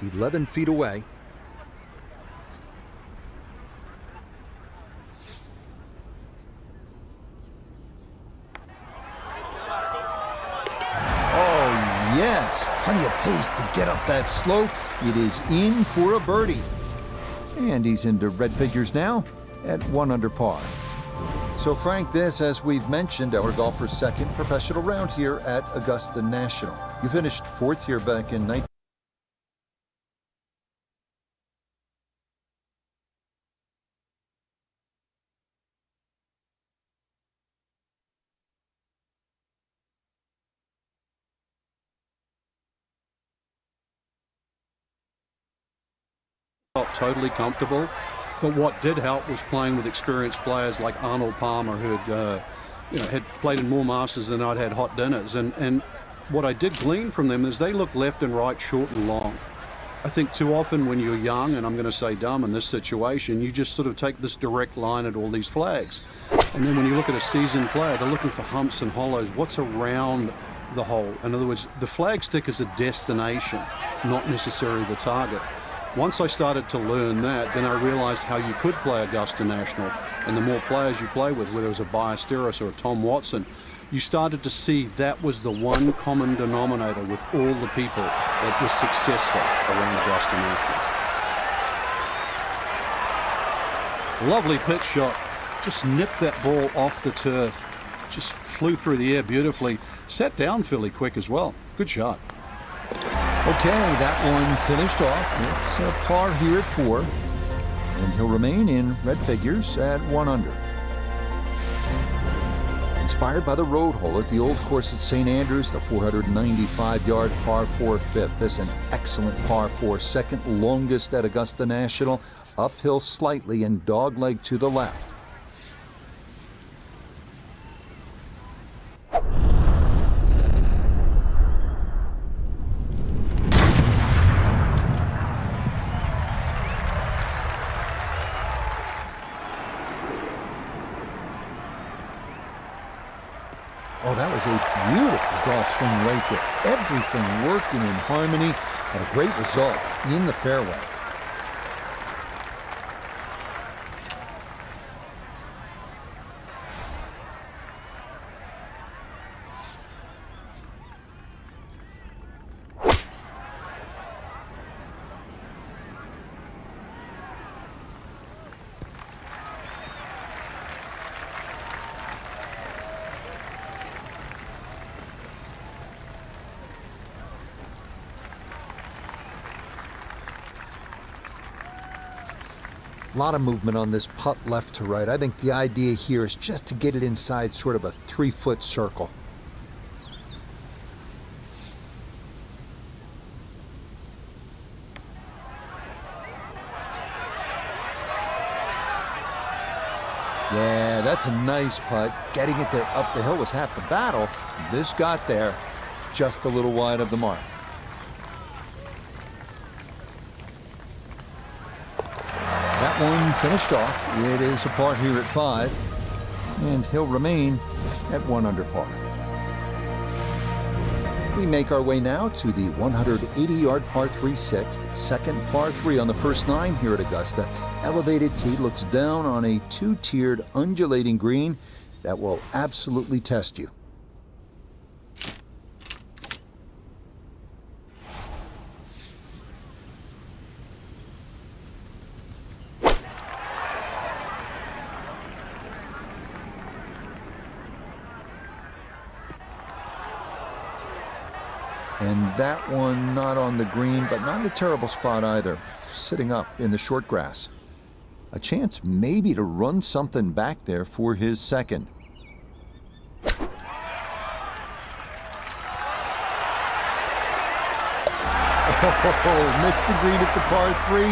11 feet away. Oh, yes. Plenty of pace to get up that slope. It is in for a birdie. And he's into red figures now at 1 under par. So, Frank, this, as we've mentioned, our golfer's second professional round here at Augusta National. You finished 4th here back in 19. Felt totally comfortable, but what did help was playing with experienced players like Arnold Palmer, who had played in more Masters than I'd had hot dinners, and what I did glean from them is they look left and right, short and long. I think too often when you're young, and I'm going to say dumb in this situation, you just sort of take this direct line at all these flags, and then when you look at a seasoned player, they're looking for humps and hollows. What's around the hole? In other words, the flag stick is a destination, not necessarily the target. Once I started to learn that, then I realized how you could play Augusta National. And the more players you play with, whether it was a Ballesteros or a Tom Watson, you started to see that was the one common denominator with all the people that was successful around Augusta National. Lovely pitch shot. Just nipped that ball off the turf. Just flew through the air beautifully. Sat down fairly quick as well. Good shot. Okay, that one finished off. It's a par here at 4. And he'll remain in red figures at 1 under. Inspired by the road hole at the old course at St. Andrews, the 495-yard par 4 fifth. This is an excellent par 4, second longest at Augusta National. Uphill slightly and dogleg to the left. Oh, that was a beautiful golf swing right there. Everything working in harmony and a great result in the fairway. A lot of movement on this putt left to right. I think the idea here is just to get it inside sort of a 3-foot circle. Yeah, that's a nice putt. Getting it there up the hill was half the battle. This got there just a little wide of the mark. That one finished off. It is a par here at 5, and he'll remain at 1 under par. We make our way now to the 180-yard par 3 sixth, second par 3 on the first 9 here at Augusta. Elevated tee looks down on a 2-tiered undulating green that will absolutely test you. And that one not on the green, but not in a terrible spot either. Sitting up in the short grass. A chance maybe to run something back there for his second. Oh, missed the green at the par 3.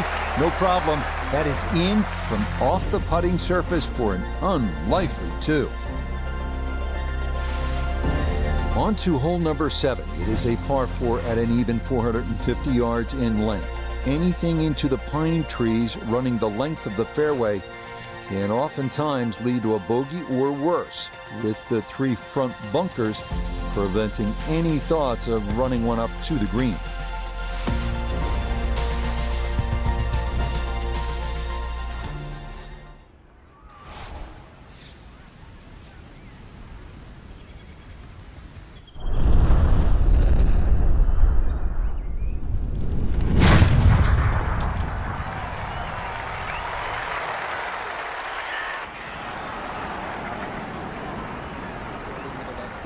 No problem. That is in from off the putting surface for an unlikely 2. On to hole number 7. It is a par 4 at an even 450 yards in length. Anything into the pine trees running the length of the fairway can oftentimes lead to a bogey or worse, with the 3 front bunkers preventing any thoughts of running one up to the green.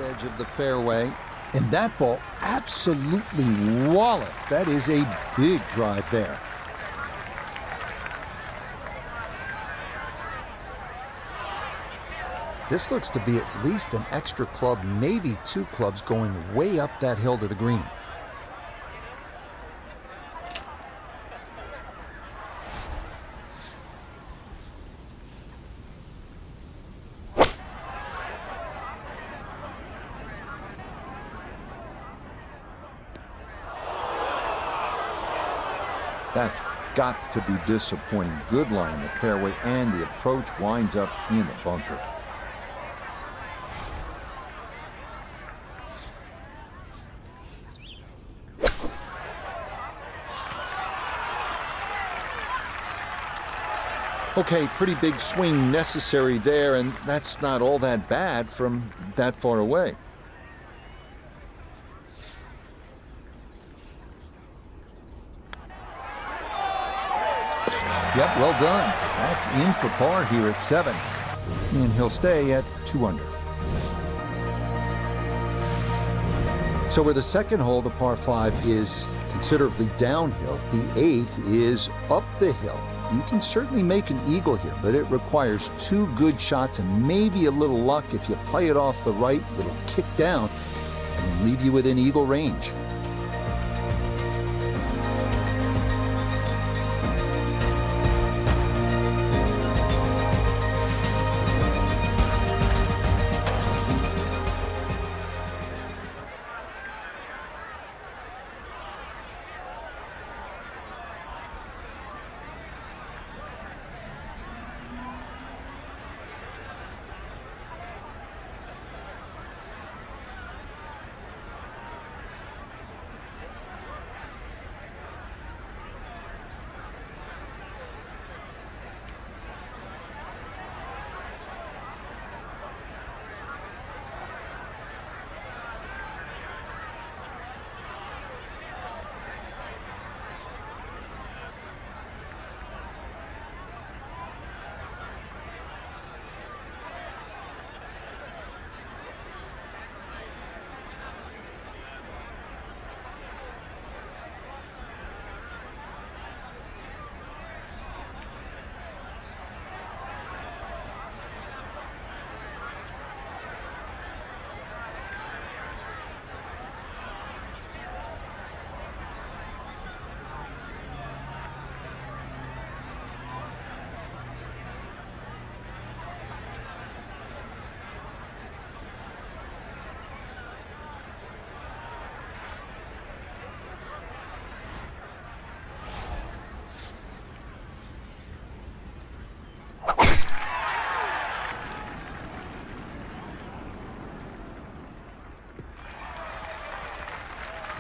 edge of the fairway. And that ball absolutely walloped. That is a big drive there. This looks to be at least an extra club, maybe 2 clubs going way up that hill to the green. That's got to be disappointing. Good line in the fairway, and the approach winds up in the bunker. Okay, pretty big swing necessary there, and that's not all that bad from that far away. Yep, well done. That's in for par here at 7. And he'll stay at 2 under. So where the second hole, the par 5, is considerably downhill, the 8th is up the hill. You can certainly make an eagle here, but it requires 2 good shots and maybe a little luck. If you play it off the right, it'll kick down and leave you within eagle range.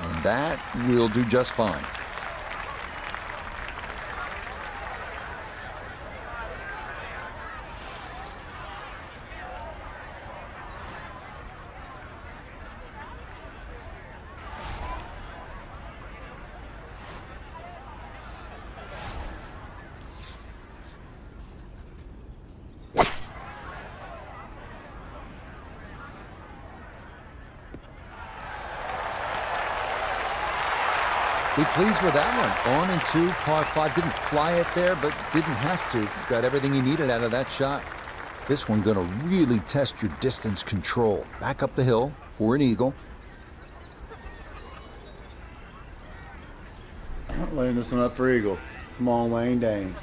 And that will do just fine. Be pleased with that one. On and 2, par 5. Didn't fly it there, but didn't have to. Got everything he needed out of that shot. This one going to really test your distance control. Back up the hill for an eagle. Laying this one up for eagle. Come on, Wayne Dane.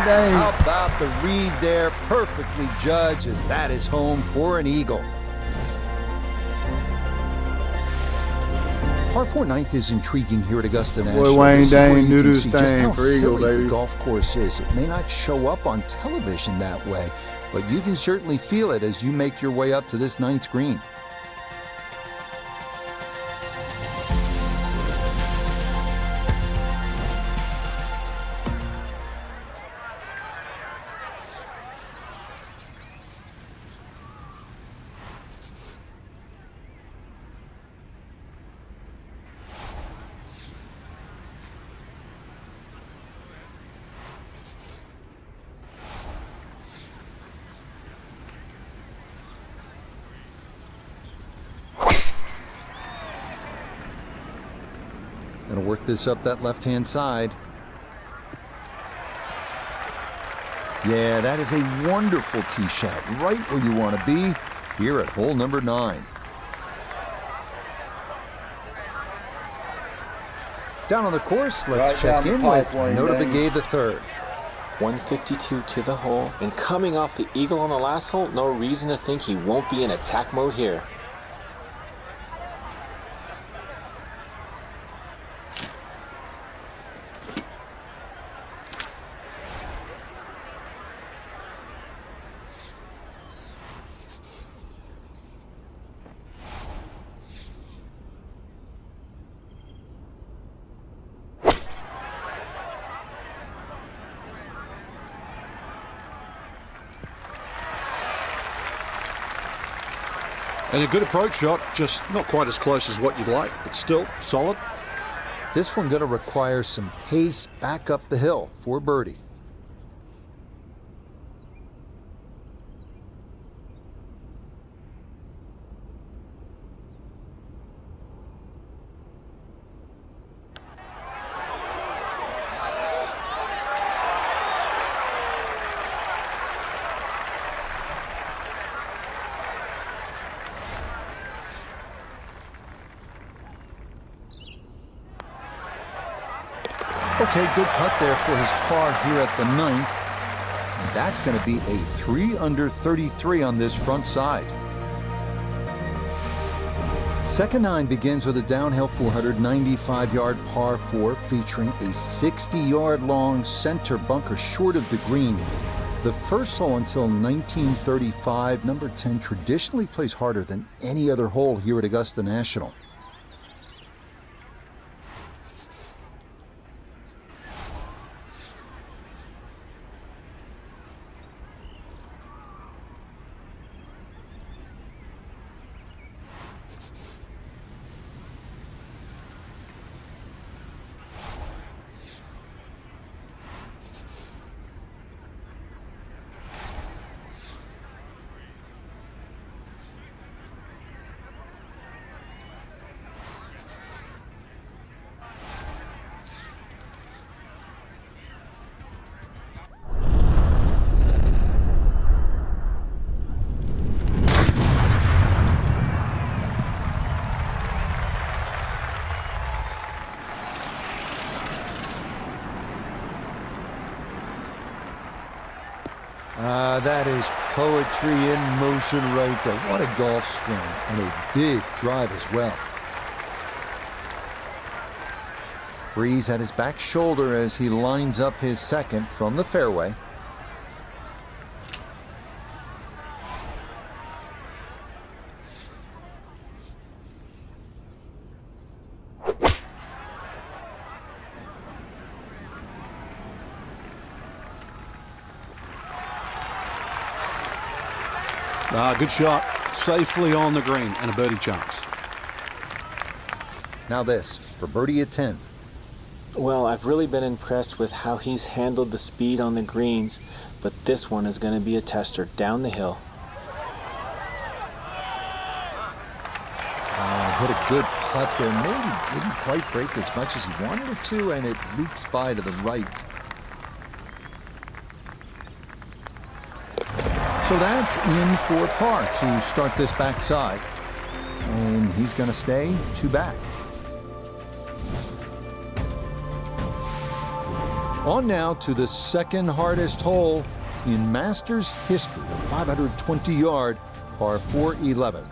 How about the read there? Perfectly judged, as that is home for an eagle. Par 4 ninth is intriguing here at Augusta National. Boy, Wayne This is where Dane you knew can this see just thing how for eagle, hilly baby. the golf course is. It may not show up on television that way, but you can certainly feel it as you make your way up to this 9th green. Gonna work this up that left-hand side. Yeah, that is a wonderful tee shot, right where you want to be here at hole number 9. Down on the course, let's Right check down in the with pipeline, Nota Dane. Begay the third. 152 to the hole, and coming off the eagle on the last hole, no reason to think he won't be in attack mode here. And a good approach shot, just not quite as close as what you'd like, but still solid. This one going to require some pace back up the hill for birdie. Okay, good putt there for his par here at the 9th. And that's going to be a 3 under 33 on this front side. Second 9 begins with a downhill 495-yard par 4 featuring a 60-yard long center bunker short of the green. The first hole until 1935, number 10 traditionally plays harder than any other hole here at Augusta National. That is poetry in motion right there. What a golf swing, and a big drive as well. Breeze at his back shoulder as he lines up his second from the fairway. Good shot, safely on the green, and a birdie chance. Now this, for birdie at 10. Well, I've really been impressed with how he's handled the speed on the greens, but this one is going to be a tester down the hill. Hit a good putt there. Maybe didn't quite break as much as he wanted it to, and it leaks by to the right. So that's in for par to start this backside. And he's going to stay 2 back. On now to the second hardest hole in Masters history, the 520-yard par 4-11.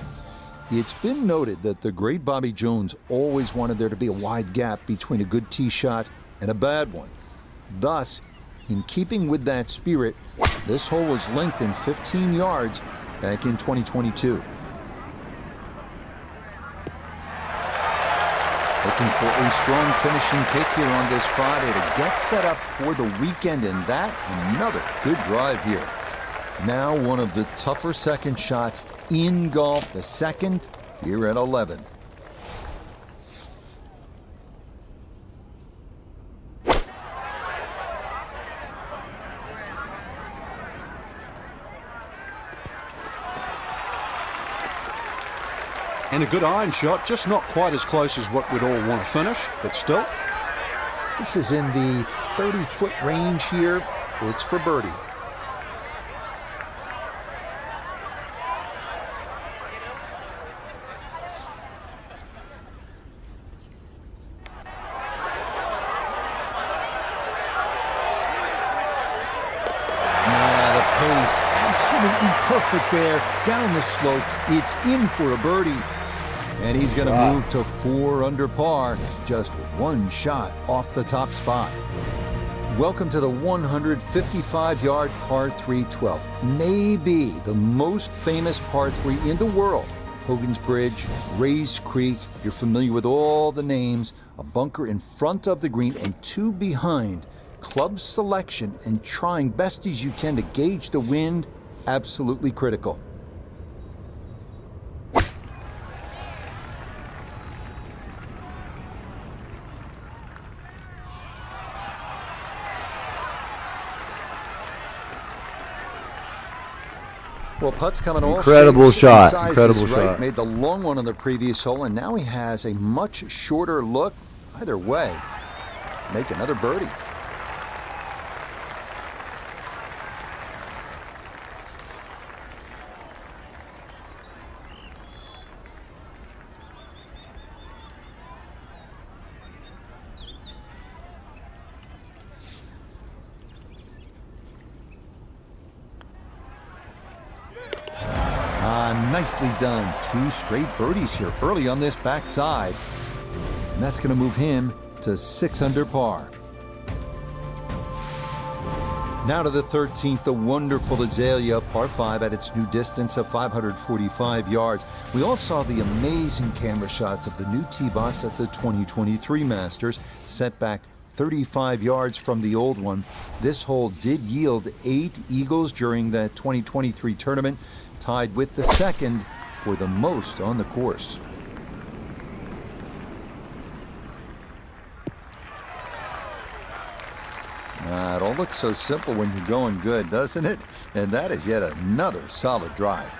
It's been noted that the great Bobby Jones always wanted there to be a wide gap between a good tee shot and a bad one. Thus, in keeping with that spirit, this hole was lengthened 15 yards back in 2022. Looking for a strong finishing kick here on this Friday to get set up for the weekend, and that another good drive here. Now one of the tougher second shots in golf, the second here at 11. And a good iron shot, just not quite as close as what we'd all want to finish, but still. This is in the 30-foot range here. It's for birdie. Absolutely perfect there. Down the slope. It's in for a birdie. And he's going to move to 4 under par. Just one shot off the top spot. Welcome to the 155-yard par 3 12. Maybe the most famous par 3 in the world. Hogan's Bridge, Rays Creek. You're familiar with all the names. A bunker in front of the green and 2 behind. Club selection and trying best as you can to gauge the wind, absolutely critical. Well, putt's coming all Incredible shapes shot. and sizes, Incredible right? shot. Made the long one on the previous hole, and now he has a much shorter look. Either way, make another birdie. Nicely done. 2 straight birdies here early on this backside. And that's going to move him to 6 under par. Now to the 13th, the wonderful Azalea, par 5 at its new distance of 545 yards. We all saw the amazing camera shots of the new tee box at the 2023 Masters, set back 35 yards from the old one. This hole did yield 8 eagles during the 2023 tournament, tied with the second for the most on the course. It all looks so simple when you're going good, doesn't it? And that is yet another solid drive.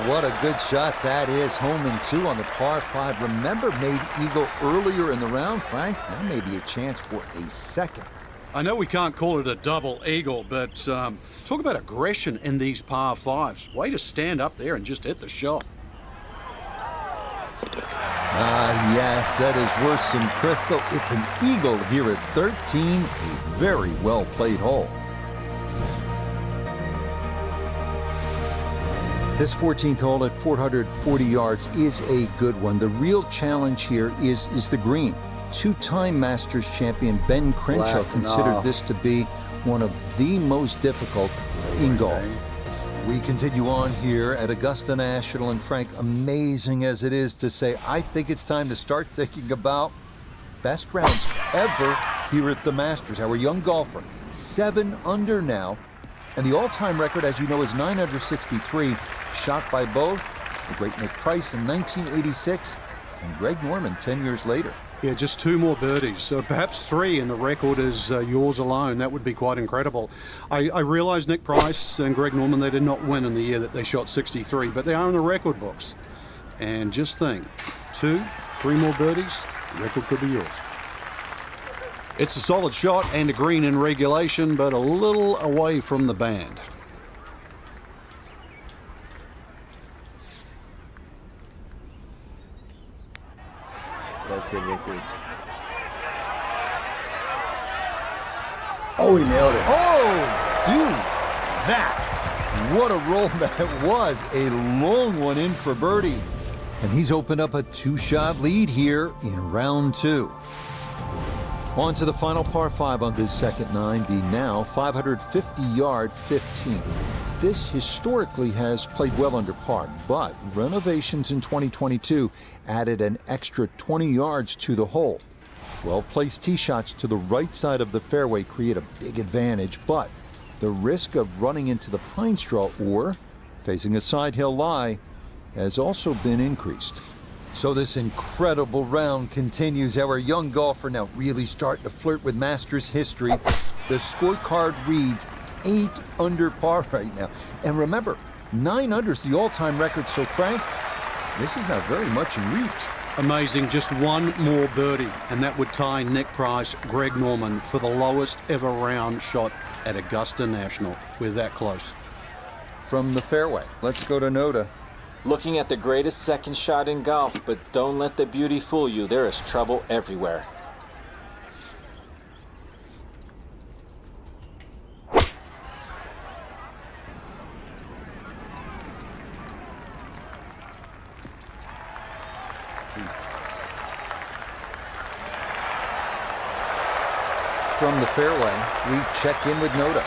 What a good shot that is. Home in 2 on the par 5. Remember, made eagle earlier in the round, Frank. Now may be a chance for a second. I know we can't call it a double eagle, but talk about aggression in these par 5s. Way to stand up there and just hit the shot. Yes, that is worse than crystal. It's an eagle here at 13. A very well played hole. This 14th hole at 440 yards is a good one. The real challenge here is the green. 2-time Masters champion Ben Crenshaw Blasting considered off. this to be one of the most difficult in golf. We continue on here at Augusta National, and Frank, amazing as it is to say, I think it's time to start thinking about best rounds ever here at the Masters. Our young golfer, 7 under now, and the all-time record, as you know, is 9 under 63, shot by both the great Nick Price in 1986 and Greg Norman 10 years later. Yeah, just 2 more birdies, so perhaps 3, and the record is yours alone. That would be quite incredible. I realize Nick Price and Greg Norman, they did not win in the year that they shot 63, but they are in the record books. And just think, 2, 3 more birdies, the record could be yours. It's a solid shot and a green in regulation, but a little away from the band. Oh, he nailed it. Oh, dude, that. What a roll that was. A long one in for birdie. And he's opened up a 2-shot lead here in round 2. On to the final par 5 on this second 9, the now 550-yard 15. This historically has played well under par, but renovations in 2022 added an extra 20 yards to the hole. Well-placed tee shots to the right side of the fairway create a big advantage, but the risk of running into the pine straw or facing a side hill lie has also been increased. So this incredible round continues. Our young golfer now really starting to flirt with Masters history. The scorecard reads 8 under par right now. And remember, 9 under's the all-time record, so Frank, this is not very much in reach. Amazing, just one more birdie, and that would tie Nick Price, Greg Norman for the lowest ever round shot at Augusta National. We're that close. From the fairway, let's go to Noda. Looking at the greatest second shot in golf, but don't let the beauty fool you. There is trouble everywhere. From the fairway, we check in with Noda.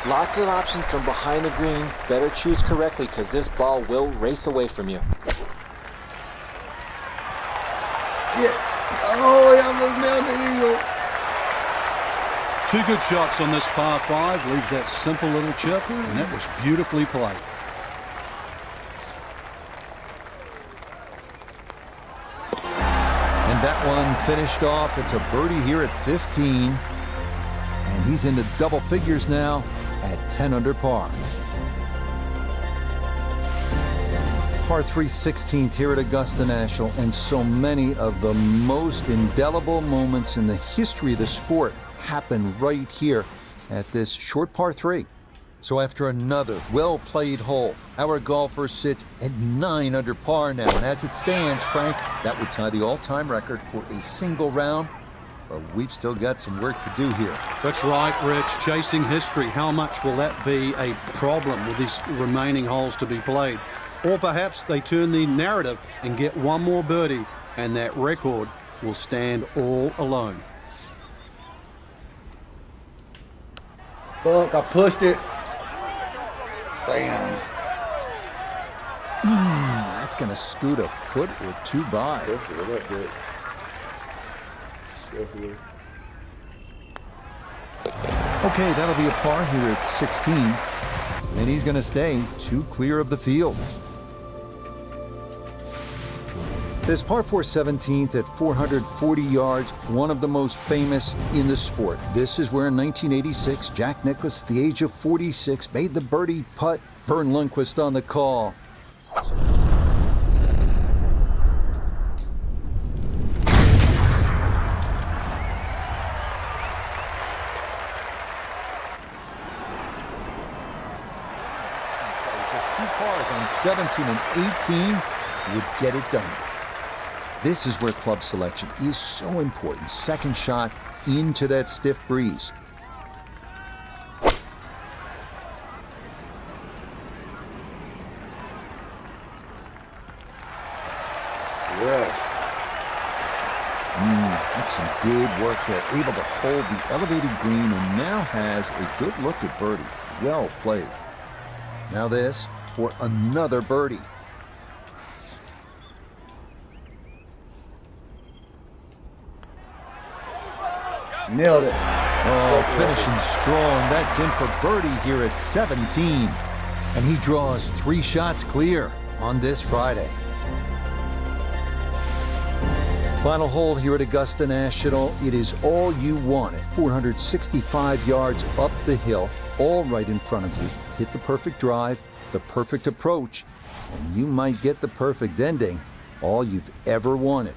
Lots of options from behind the green. Better choose correctly because this ball will race away from you. Yeah. Oh, he almost nailed the eagle. 2 good shots on this par 5, leaves that simple little chip, and that was beautifully played. And that one finished off. It's a birdie here at 15. And he's into double figures now at 10 under par. Par 3 16th here at Augusta National, and so many of the most indelible moments in the history of the sport happen right here at this short par 3. So after another well-played hole, our golfer sits at 9 under par now. And as it stands, Frank, that would tie the all-time record for a single round. But we've still got some work to do here. That's right, Rich. Chasing history. How much will that be a problem with these remaining holes to be played? Or perhaps they turn the narrative and get one more birdie, and that record will stand all alone. Look, I pushed it. Damn. That's going to scoot a foot or 2 by. Okay, that'll be a par here at 16. And he's going to stay 2 clear of the field. This par 4 17th at 440 yards, one of the most famous in the sport. This is where in 1986, Jack Nicklaus, at the age of 46, made the birdie putt. Vern Lundquist on the call. Just 2 pars on 17 and 18 would get it done. This is where club selection is so important. Second shot into that stiff breeze. That's some good work there. Able to hold the elevated green and now has a good look at birdie. Well played. Now this for another birdie. Nailed it. Oh, finishing strong. That's in for birdie here at 17. And he draws 3 shots clear on this Friday. Final hole here at Augusta National. It is all you want at 465 yards up the hill, all right in front of you. Hit the perfect drive, the perfect approach, and you might get the perfect ending, all you've ever wanted.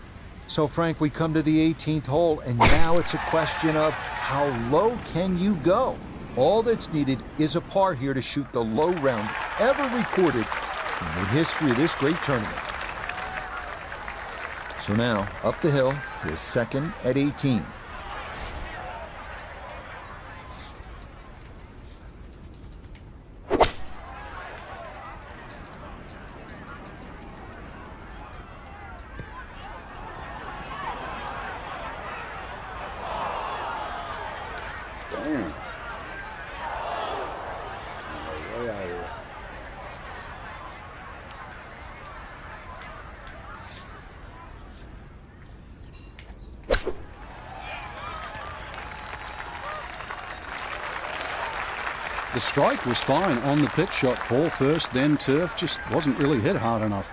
So, Frank, we come to the 18th hole, and now it's a question of how low can you go? All that's needed is a par here to shoot the low round ever recorded in the history of this great tournament. So now, up the hill, his second at 18. The strike was fine on the pitch shot. Ball first, then turf. Just wasn't really hit hard enough.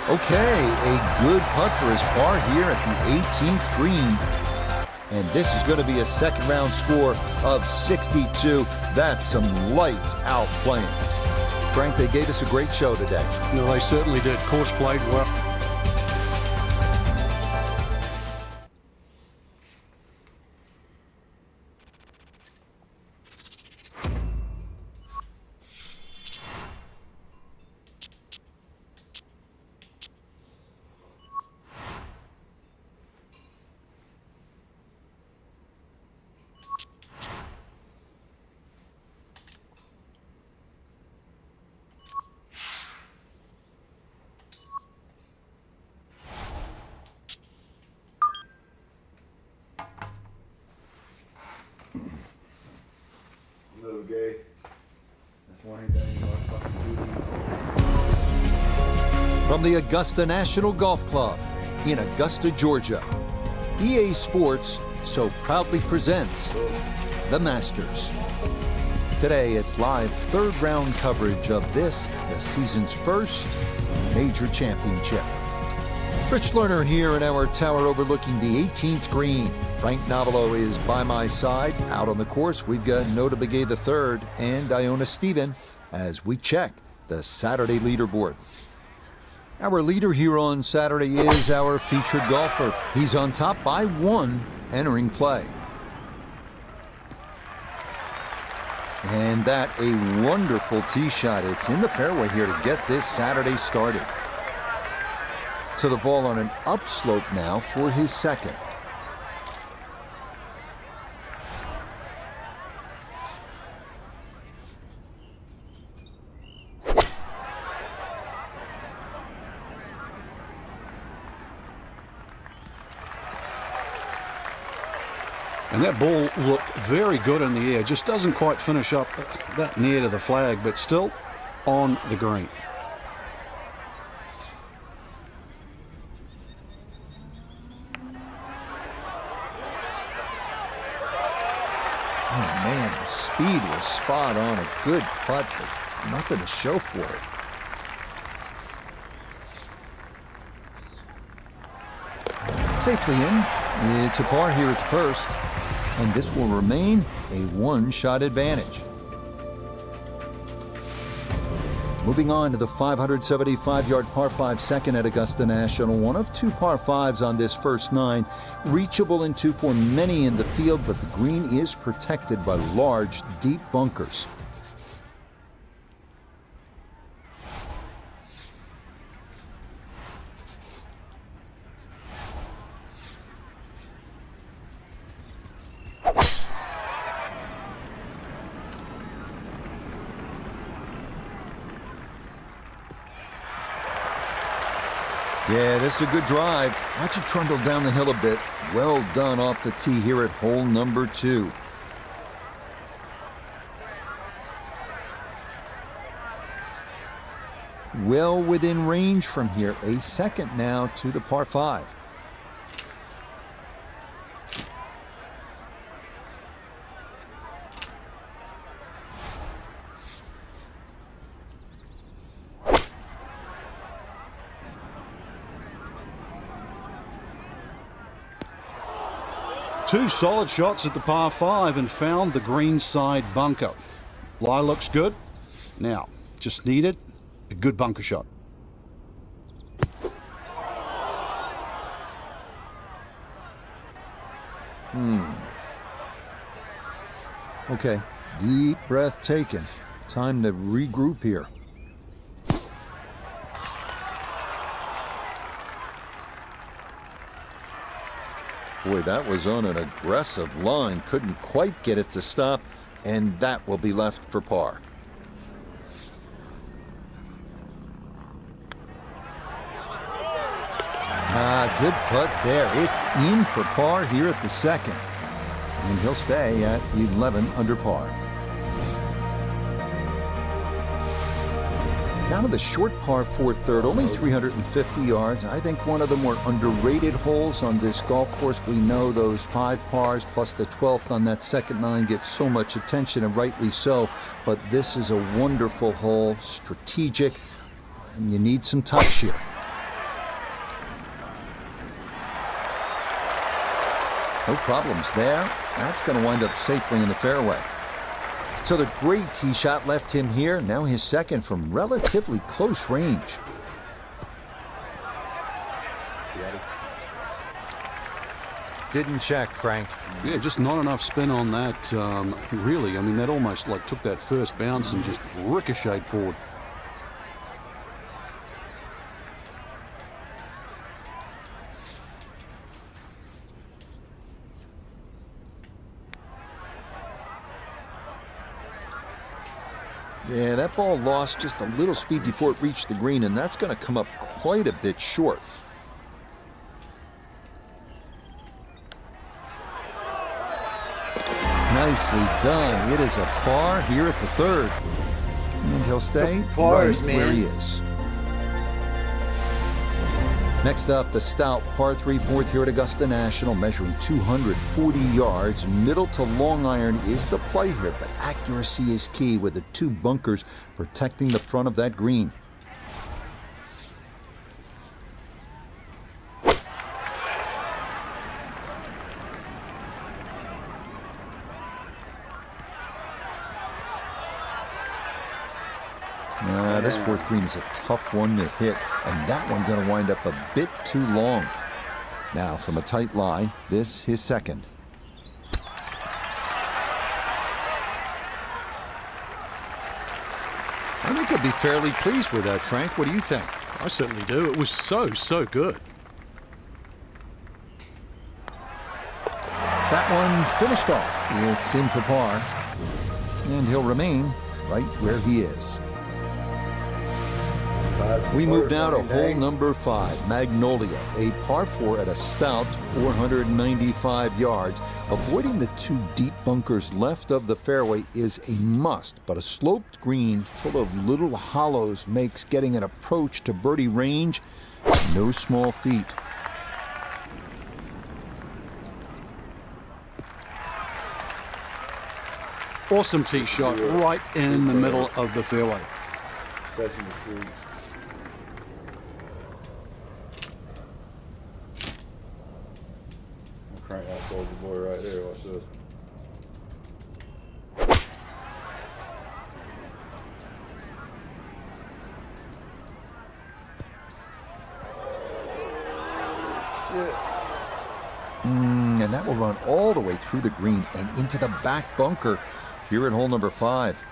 Okay, a good putt for his par here at the 18th green. And this is going to be a second round score of 62. That's some lights out playing. Frank, they gave us a great show today. No, they certainly did. Course played well. Little gay. That's one thing you want to fucking do. From the Augusta National Golf Club in Augusta, Georgia, EA Sports so proudly presents the Masters. Today, it's live third round coverage of this, the season's first major championship. Rich Lerner here in our tower overlooking the 18th green. Frank Novello is by my side. Out on the course, we've got Nota Begay III and Iona Stephen as we check the Saturday leaderboard. Our leader here on Saturday is our featured golfer. He's on top by one entering play. And that a wonderful tee shot. It's in the fairway here to get this Saturday started. So the ball on an upslope now for his second. And that ball looked very good in the air. Just doesn't quite finish up that near to the flag, but still on the green. Oh man, the speed was spot on. A good putt, but nothing to show for it. Safely in. It's a par here at first, and this will remain a one-shot advantage. Moving on to the 575-yard par 5 second at Augusta National. One of two par 5s on this first nine. Reachable in two for many in the field, but the green is protected by large, deep bunkers. Yeah, this is a good drive. Watch it trundle down the hill a bit. Well done off the tee here at hole number 2. Well within range from here. A second now to the par 5. Two solid shots at the par 5 and found the green side bunker. Lie looks good. Now, just needed a good bunker shot. Okay, deep breath taken. Time to regroup here. Boy, that was on an aggressive line. Couldn't quite get it to stop, and that will be left for par. Good putt there. It's in for par here at the second. And he'll stay at 11 under par. Now to the short par 4 third, only 350 yards. I think one of the more underrated holes on this golf course. We know those 5 pars plus the 12th on that second 9 get so much attention, and rightly so. But this is a wonderful hole, strategic, and you need some touch here. No problems there. That's going to wind up safely in the fairway. So the great tee shot left him here. Now his second from relatively close range. Didn't check, Frank. Yeah, just not enough spin on that. Really, I mean, that almost like took that first bounce and just ricocheted forward. Yeah, that ball lost just a little speed before it reached the green, and that's going to come up quite a bit short. Nicely done. It is a par here at the third. And he'll stay Pars, right where man. he is. Next up, the stout par 3 fourth here at Augusta National, measuring 240 yards. Middle to long iron is the play here, but accuracy is key with the 2 bunkers protecting the front of that green. This fourth green is a tough one to hit, and that one going to wind up a bit too long. Now from a tight lie, this his second. I think he'll be fairly pleased with that, Frank. What do you think? I certainly do. It was so good. That one finished off. It's in for par, and he'll remain right where he is. We move now to hole number 5, Magnolia, a par 4 at a stout 495 yards. Avoiding the 2 deep bunkers left of the fairway is a must, but a sloped green full of little hollows makes getting an approach to birdie range no small feat. Awesome tee shot right in the middle of the fairway. Sesame Street. Crank that soldier boy right there. Watch this. Shit. And that will run all the way through the green and into the back bunker here at hole number 5.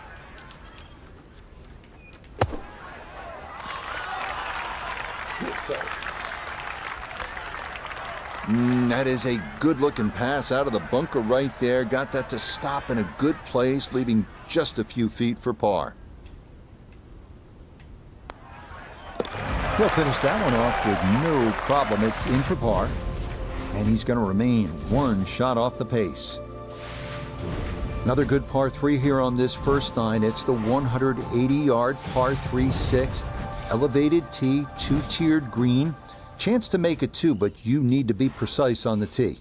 That is a good-looking pass out of the bunker right there. Got that to stop in a good place, leaving just a few feet for par. He'll finish that one off with no problem. It's in for par, and he's going to remain 1 shot off the pace. Another good par 3 here on this first 9. It's the 180-yard par 3 sixth. Elevated tee, 2-tiered green. Chance to make it 2, but you need to be precise on the tee.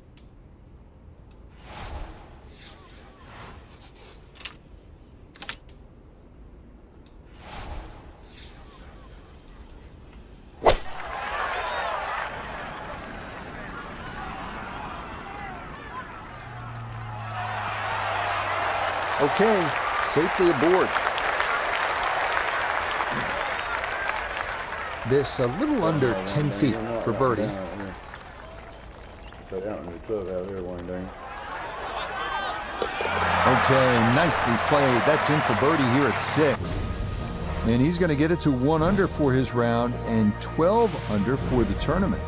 Okay, safely aboard. This a little under 10 feet for birdie. Okay, nicely played. That's in for birdie here at 6. And he's going to get it to 1 under for his round and 12 under for the tournament.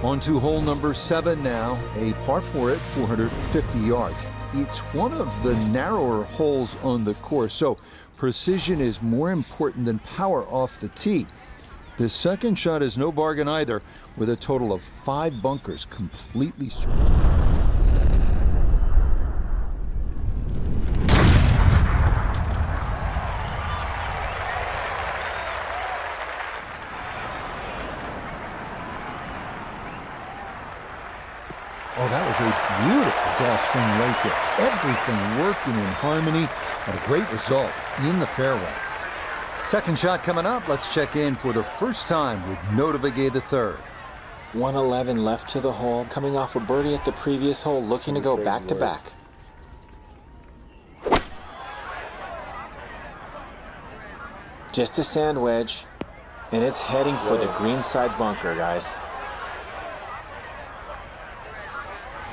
On to hole number 7 now, a par 4 at 450 yards. It's one of the narrower holes on the course, so precision is more important than power off the tee. The second shot is no bargain either, with a total of 5 bunkers completely. Oh, that was a beautiful golf swing right there. Everything working in harmony and a great result in the fairway. Second shot coming up. Let's check in for the first time with Nota Begay III. 111 left to the hole, coming off a birdie at the previous hole, looking to go back to back. Just a sand wedge, and it's heading for the greenside bunker, guys.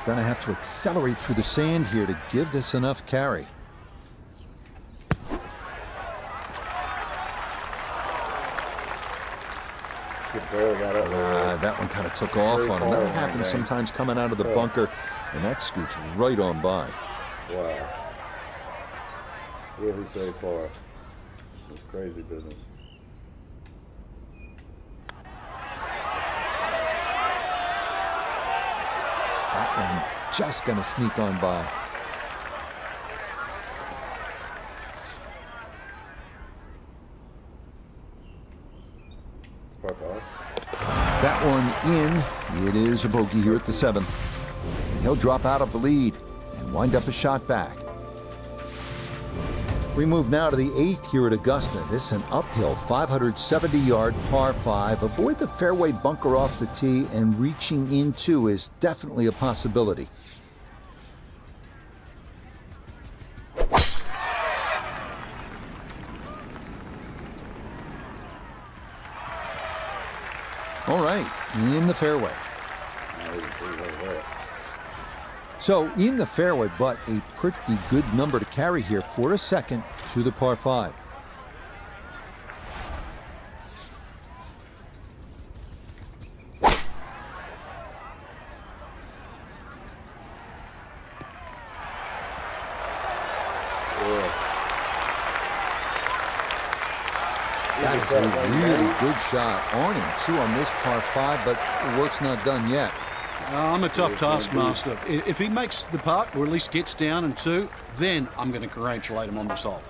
Gonna have to accelerate through the sand here to give this enough carry. Barely got up. That one kind of took off on him. That happens sometimes coming out of the bunker, and that scoots right on by. Wow. Really safe par. It's crazy business. That one just gonna sneak on by. It's par 5. That one in. It is a bogey here at the 7th. And he'll drop out of the lead and wind up a shot back. We move now to the 8th here at Augusta. This is an uphill 570-yard par 5. Avoid the fairway bunker off the tee, and reaching into is definitely a possibility. All right, in the fairway. So in the fairway, but a pretty good number to carry here for a second to the par 5. That is a really good shot. On him, 2 on this par 5, but the work's not done yet. I'm a tough taskmaster. If he makes the putt, or at least gets down in 2, then I'm going to congratulate him on this hole.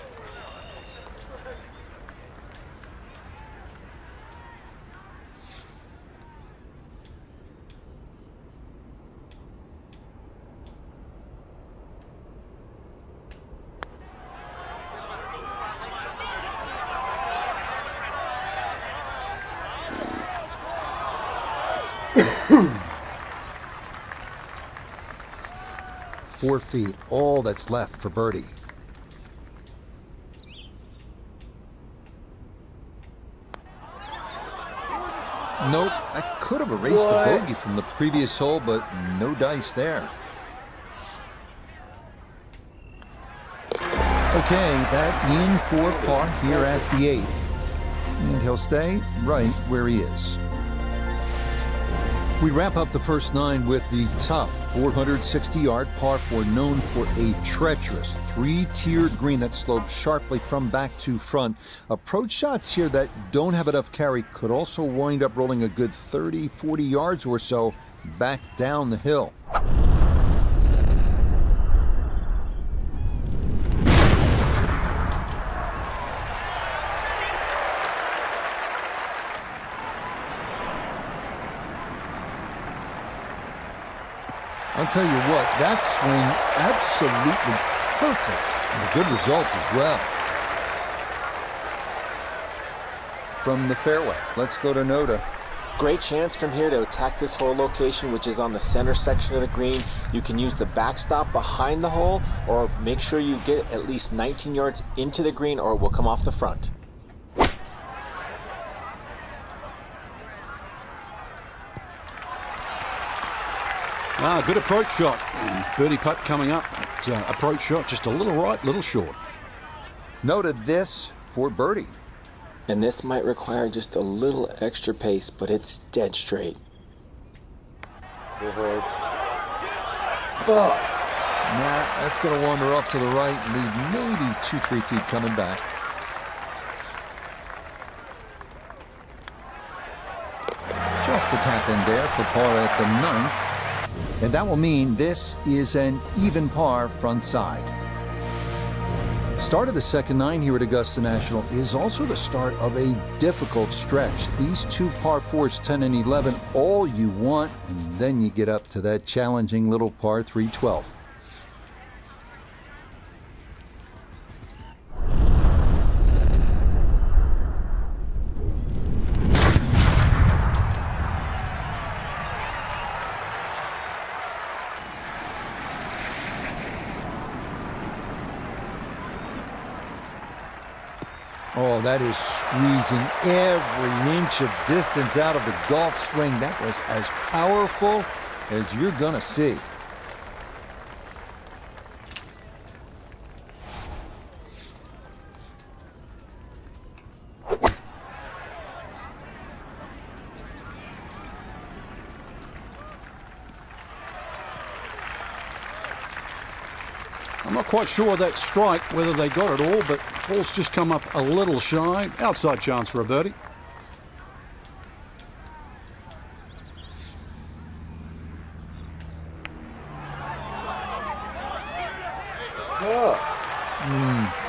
Four feet, all that's left for birdie. Nope, I could have erased the bogey from the previous hole, but no dice there. Okay, that in for par here at the 8th. And he'll stay right where he is. We wrap up the first 9 with the tough 460-yard par 4, known for a treacherous 3-tiered green that slopes sharply from back to front. Approach shots here that don't have enough carry could also wind up rolling a good 30, 40 yards or so back down the hill. I'll tell you what, that swing absolutely perfect, and a good result as well. From the fairway, let's go to Nota. Great chance from here to attack this hole location, which is on the center section of the green. You can use the backstop behind the hole, or make sure you get at least 19 yards into the green, or it will come off the front. Good approach shot. Birdie putt coming up. Approach shot just a little right, little short. Noted this for birdie. And this might require just a little extra pace, but it's dead straight. Fuck. Nah, that's going to wander off to the right and leave maybe 2-3 feet coming back. Just a tap in there for par at the 9th. And that will mean this is an even par front side. Start of the second 9 here at Augusta National is also the start of a difficult stretch. These 2 par 4s, 10 and 11, all you want, and then you get up to that challenging little par 3, 12. Oh, that is squeezing every inch of distance out of the golf swing. That was as powerful as you're going to see. I'm not quite sure that strike, whether they got it all, but ball's just come up a little shy. Outside chance for a birdie.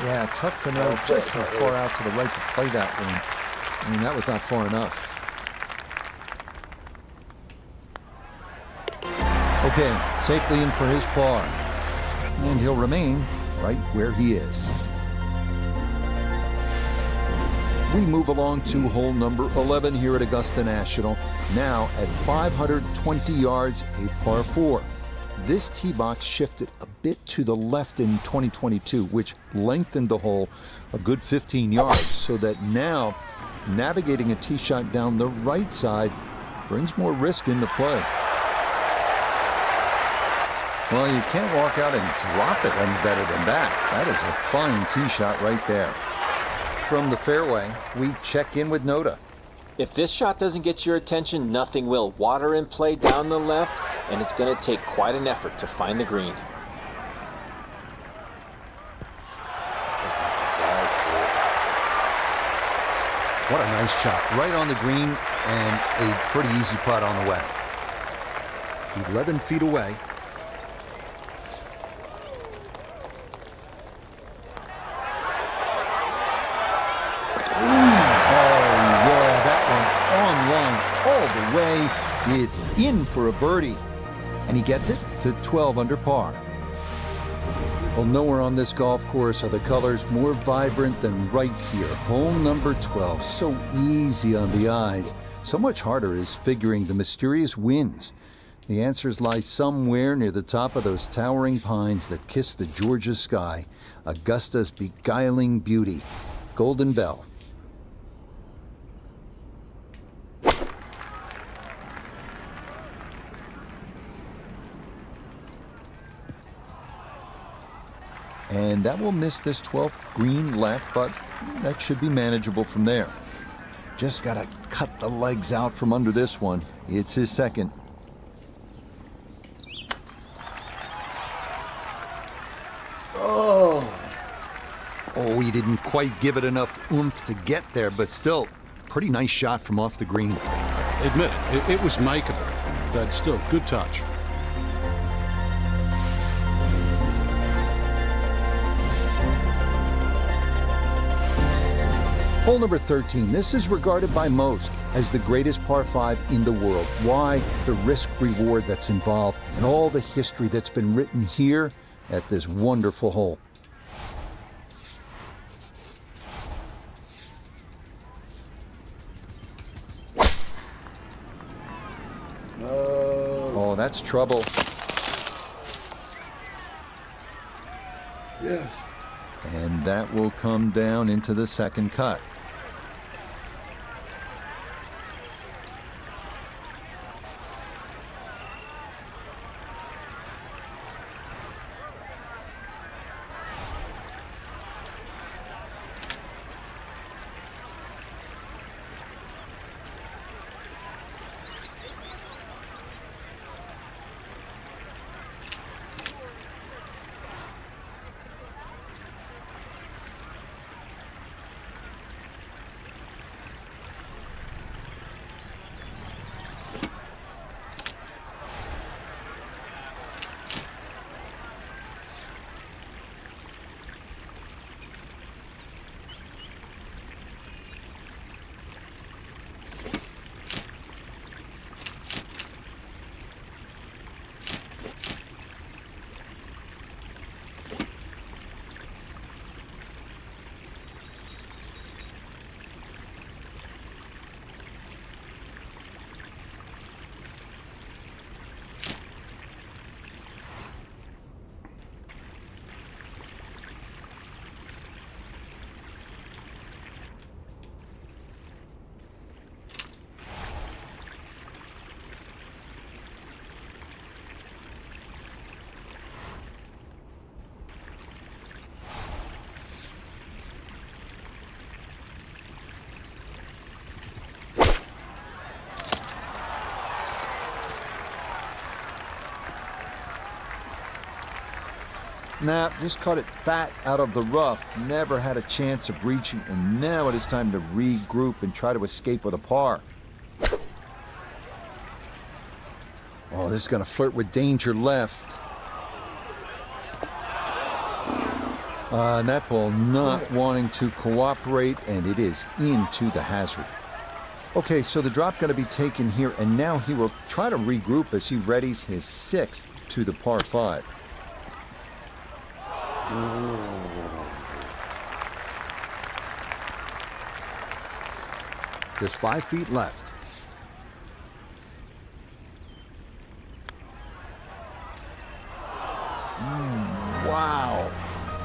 Yeah, tough to know just how far out to the right to play that one. I mean, that was not far enough. Okay, safely in for his par. And he'll remain right where he is. We move along to hole number 11 here at Augusta National. Now at 520 yards, a par 4. This tee box shifted a bit to the left in 2022, which lengthened the hole a good 15 yards, so that now navigating a tee shot down the right side brings more risk into play. Well, you can't walk out and drop it any better than that. That is a fine tee shot right there. From the fairway, we check in with Noda. If this shot doesn't get your attention, nothing will. Water in play down the left, and it's going to take quite an effort to find the green. What a nice shot. Right on the green and a pretty easy putt on the way. 11 feet away. All the way, it's in for a birdie, and he gets it to 12 under par. Well, nowhere on this golf course are the colors more vibrant than right here. Hole number 12, so easy on the eyes. So much harder is figuring the mysterious winds. The answers lie somewhere near the top of those towering pines that kiss the Georgia sky. Augusta's beguiling beauty, Golden Bell. And that will miss this 12th green left, but that should be manageable from there. Just got to cut the legs out from under this one. It's his second. Oh, he didn't quite give it enough oomph to get there, but still, pretty nice shot from off the green. Admit it was makeable, but still, good touch. Hole number 13. This is regarded by most as the greatest par 5 in the world. Why? The risk-reward that's involved and all the history that's been written here at this wonderful hole. Oh, that's trouble. Yes. And that will come down into the second cut. Nah, just caught it fat out of the rough. Never had a chance of reaching, and now it is time to regroup and try to escape with a par. Oh, this is going to flirt with danger left. And that ball not wanting to cooperate, and it is into the hazard. Okay, so the drop going to be taken here, and now he will try to regroup as he readies his 6th to the par 5. Just 5 feet left. Wow.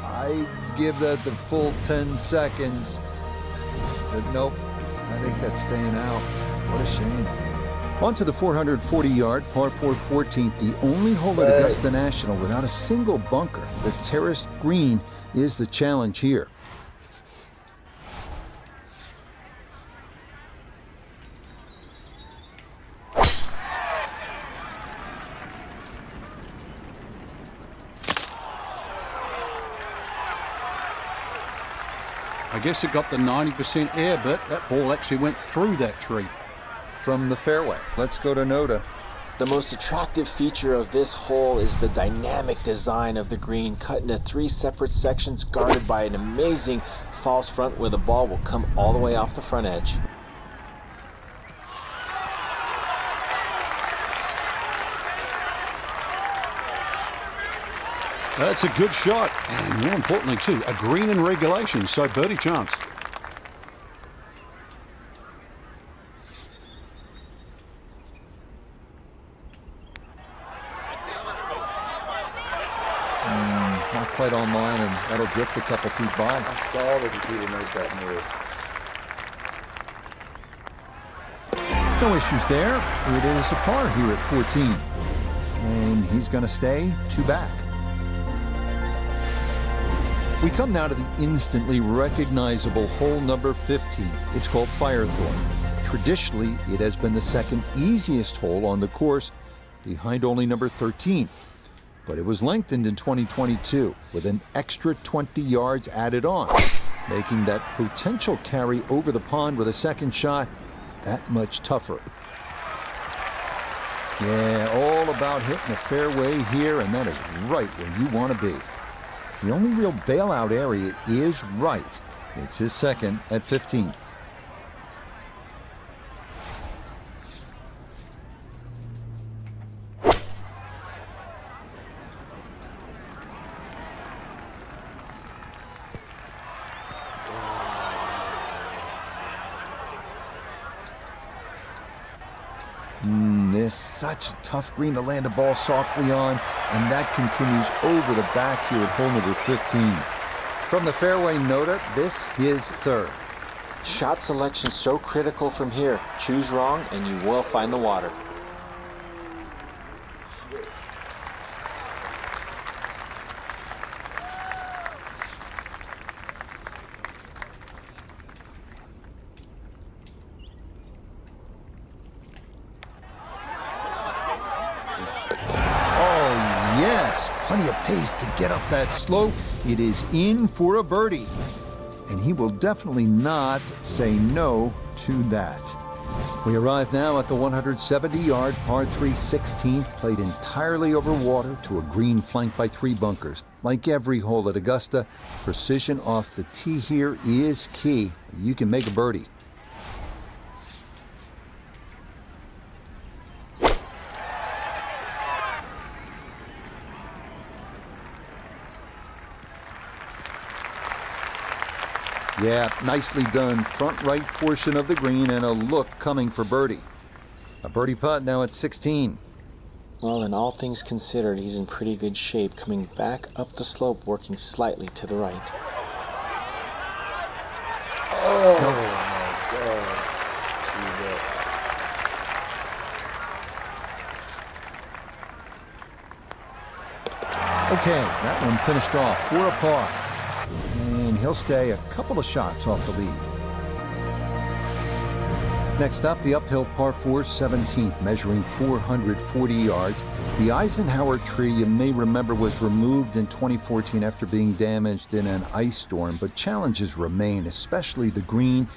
I give that the full 10 seconds. But nope, I think that's staying out. What a shame. On to the 440-yard, par 4 14th, the only hole at Augusta National without a single bunker. The terraced green is the challenge here. I guess it got the 90% air, but that ball actually went through that tree. From the fairway, let's go to Noda. The most attractive feature of this hole is the dynamic design of the green, cut into 3 separate sections guarded by an amazing false front where the ball will come all the way off the front edge. That's a good shot, and more importantly too, a green in regulation, so birdie chance. Not quite on line, and that'll drift a couple feet by. I saw the computer make that move. No issues there. It is a par here at 14. And he's going to stay 2 back. We come now to the instantly recognizable hole number 15. It's called Firethorn. Traditionally, it has been the second easiest hole on the course, behind only number 13. But it was lengthened in 2022 with an extra 20 yards added on, making that potential carry over the pond with a second shot that much tougher. Yeah, all about hitting the fairway here, and that is right where you want to be. The only real bailout area is right. It's his second at 15. This such a tough green to land a ball softly on, and that continues over the back here at hole number 15. From the fairway, Noda, this his 3rd. Shot selection so critical from here. Choose wrong and you will find the water. Plenty of pace to get up that slope. It is in for a birdie. And he will definitely not say no to that. We arrive now at the 170-yard par 3 16th, played entirely over water to a green flanked by 3 bunkers. Like every hole at Augusta, precision off the tee here is key. You can make a birdie. Yeah, nicely done. Front right portion of the green and a look coming for birdie. A birdie putt now at 16. Well, in all things considered, he's in pretty good shape, coming back up the slope, working slightly to the right. Oh, my God. Okay, that one finished off for a par. And he'll stay a couple of shots off the lead. Next up, the uphill par 4 17th, measuring 440 yards. The Eisenhower tree, you may remember, was removed in 2014 after being damaged in an ice storm, but challenges remain, especially the green.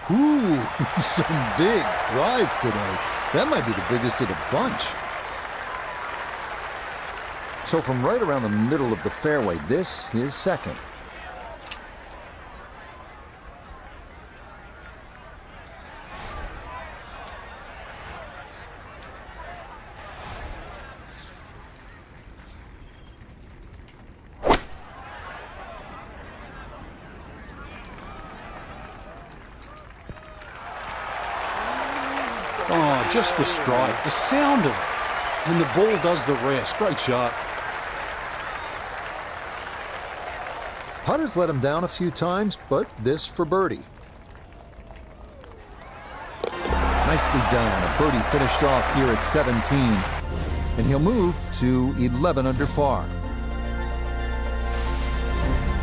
Ooh, some big drives today. That might be the biggest of the bunch. So from right around the middle of the fairway, this is second. Oh, just the strike, the sound of it. And the ball does the rest. Great shot. Putters let him down a few times, but this for birdie. Nicely done. A birdie finished off here at 17. And he'll move to 11 under par.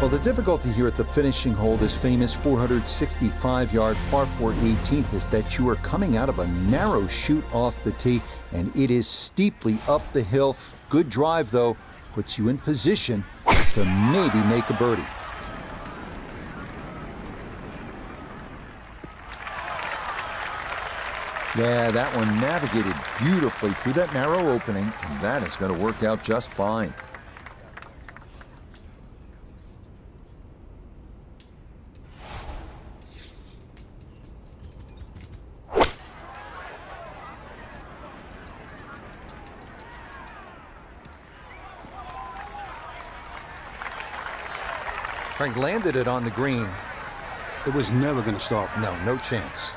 Well, the difficulty here at the finishing hole, this famous 465-yard par 4 18th, is that you are coming out of a narrow chute off the tee, and it is steeply up the hill. Good drive, though, puts you in position to maybe make a birdie. Yeah, that one navigated beautifully through that narrow opening, and that is going to work out just fine. Frank landed it on the green. It was never going to stop. No, no chance.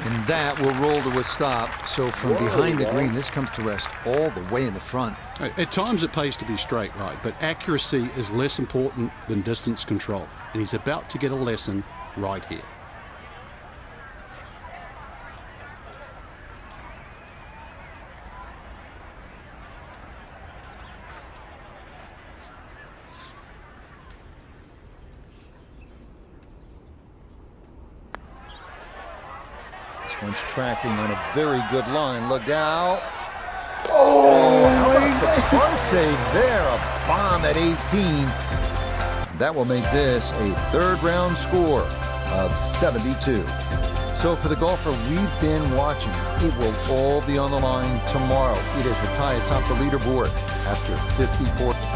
And that will roll to a stop. So from behind the green, this comes to rest all the way in the front. At times it pays to be straight, right? But accuracy is less important than distance control. And he's about to get a lesson right here. This one's tracking on a very good line. Look out. Oh, how about the par save there? A bomb at 18. That will make this a third round score of 72. So for the golfer we've been watching, it will all be on the line tomorrow. It is a tie atop the leaderboard after 54.